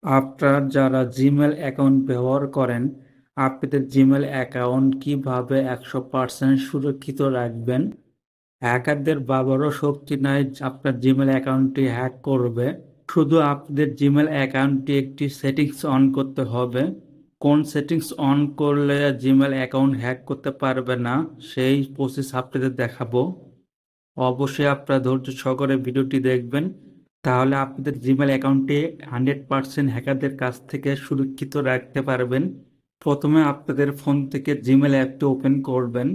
আপনারা যারা Gmail account ব্যবহার করেন, আপনাদের জিমেল অ্যাকাউন্ট কিভাবে 100% সুরক্ষিত রাখবেন? হ্যাকারদের বাবারও শক্তি নাই আপনার জিমেল অ্যাকাউন্টটি হ্যাক করবে। শুধু আপনাদের জিমেল অ্যাকাউন্টটি একটি সেটিংস অন করতে হবে। কোন সেটিংস অন করলে জিমেল অ্যাকাউন্ট হ্যাক করতে পারবে না, সেই প্রসেস আপনাদের দেখাবো। অবশ্যই আপনারা ধৈর্য সহকারে ভিডিওটি দেখবেন, তাহলে আপনাদের জিমেল অ্যাকাউন্টটি 100% হ্যাকারদের কাছ থেকে সুরক্ষিত রাখতে পারবেন। প্রথমে আপনাদের ফোন থেকে জিমেল অ্যাপটি ওপেন করবেন।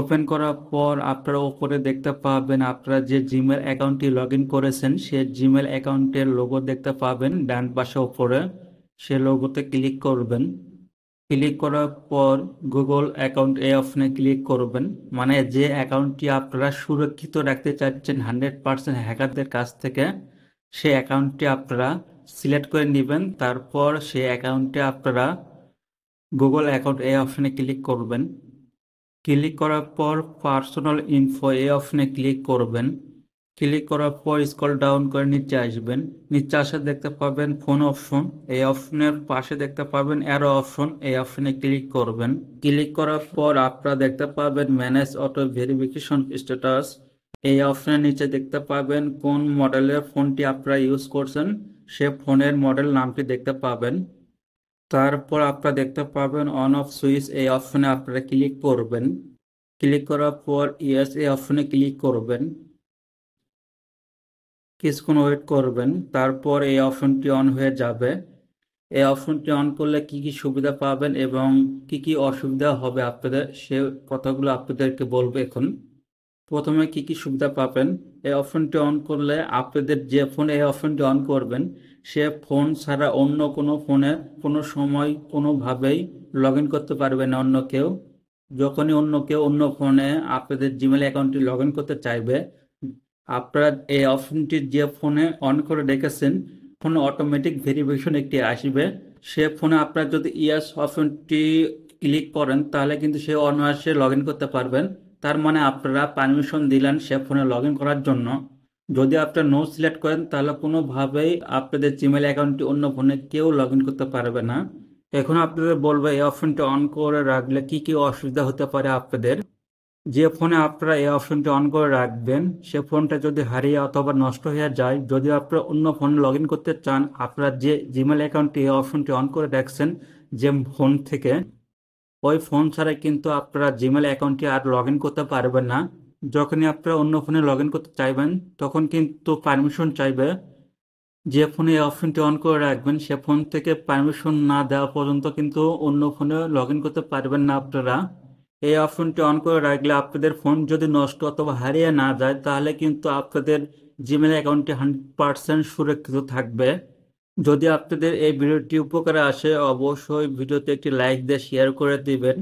ওপেন করার পর আপনারা উপরে দেখতে পাবেন আপনারা যে জিমেল অ্যাকাউন্টটি লগ ইন করেছেন সে জিমেল অ্যাকাউন্টের লোগো দেখতে পাবেন ডান পাশে উপরে। সে লোগোতে ক্লিক করবেন। ক্লিক করার পর গুগল অ্যাকাউন্ট এই অপশনে ক্লিক করবেন। মানে যে অ্যাকাউন্টটি আপনারা সুরক্ষিত রাখতে চাচ্ছেন 100% হ্যাকারদের কাছ থেকে, সেই অ্যাকাউন্টটি আপনারা সিলেক্ট করে নেবেন। তারপর সেই অ্যাকাউন্টে আপনারা গুগল অ্যাকাউন্ট এই অপশনে ক্লিক করবেন। ক্লিক করার পর পার্সোনাল ইনফো এই অপশনে ক্লিক করবেন। ক্লিক করার পর স্ক্রল ডাউন করে নিচে আসবেন। নিচে আসে দেখতে পাবেন ফোন অপশন, এই অপশনের পাশে দেখতে পাবেন অ্যারো অপশন, এই অপশনে ক্লিক করবেন। ক্লিক করার পর আপনারা দেখতে পাবেন ম্যানেজ অটো ভেরিফিকেশন স্ট্যাটাস, এই অপশনের নিচে দেখতে পাবেন কোন মডেলের ফোনটি আপনারা ইউজ করছেন, সে ফোনের মডেল নামটি দেখতে পাবেন। তারপর আপনারা দেখতে পাবেন অন অফ সুইচ, এই অপশনে আপনারা ক্লিক করবেন। ক্লিক করার পর ইয়েস এই অপশনে ক্লিক করবেন। কিছুক্ষণ ওয়েট করবেন, তারপর এই অপশনটি অন হয়ে যাবে। এই অপশনটি অন করলে কি কি সুবিধা পাবেন এবং কি কি অসুবিধা হবে আপনাদের, সে কথাগুলো আপনাদেরকে বলবো এখন। প্রথমে কি কি সুবিধা পাবেন, এই অপশনটি অন করলে আপনাদের যে ফোন এই অপশনটি অন করবেন সে ফোন ছাড়া অন্য কোনো ফোনে কোনো সময় কোনোভাবেই লগ ইন করতে পারবে না অন্য কেউ। যখনই অন্য কেউ অন্য ফোনে আপনাদের জিমেল অ্যাকাউন্টটি লগ ইন করতে চাইবে, আপনারা এই অপশনটি যে ফোনে অন করে রেখেছেন ফোনে অটোমেটিক ভেরিফিকেশন একটি আসবে। সে ফোনে আপনারা যদি ইয়েস অপশনটি ক্লিক করেন তাহলে কিন্তু সে অনায়াসে লগ ইন করতে পারবেন। তার মানে আপনারা পারমিশন দিলেন সে ফোনে লগ ইন করার জন্য। যদি আপনারা নো সিলেক্ট করেন তাহলে কোনোভাবেই আপনাদের জিমেল অ্যাকাউন্টটি অন্য ফোনে কেউ লগ ইন করতে পারবে না। এখন আপনাদের বলবো এই অপশনটি অন করে রাখলে কি কি অসুবিধা হতে পারে আপনাদের। যে ফোনে আপনারা এই অপশনটি অন করে রাখবেন সে ফোনটা যদি হারিয়ে অথবা নষ্ট হয়ে যায়, যদি আপনারা অন্য ফোনে লগ ইন করতে চান, আপনারা যে জিমেল অ্যাকাউন্টে এই অপশনটি অন করে রাখছেন যে ফোন থেকে, ওই ফোন ছাড়া কিন্তু আপনারা জিমেল অ্যাকাউন্টটি আর লগ ইন করতে পারবেন না। যখনই আপনারা অন্য ফোনে লগ ইন করতে চাইবেন তখন কিন্তু পারমিশন চাইবে। যে ফোনে এই অপশনটি অন করে রাখবেন সে ফোন থেকে পারমিশন না দেওয়া পর্যন্ত কিন্তু অন্য ফোনে লগ ইন করতে পারবেন না আপনারা। এই অপশনটি অন করে রাখলে আপনাদের ফোন যদি নষ্ট অথবা হারিয়ে না যায় তাহলে কিন্তু আপনাদের জিমেল অ্যাকাউন্টটি 100% সুরক্ষিত থাকবে। যদি আপনাদের এই ভিডিওটি উপকারে আসে অবশ্যই ভিডিওতে একটি লাইক দিয়ে শেয়ার করে দিবেন।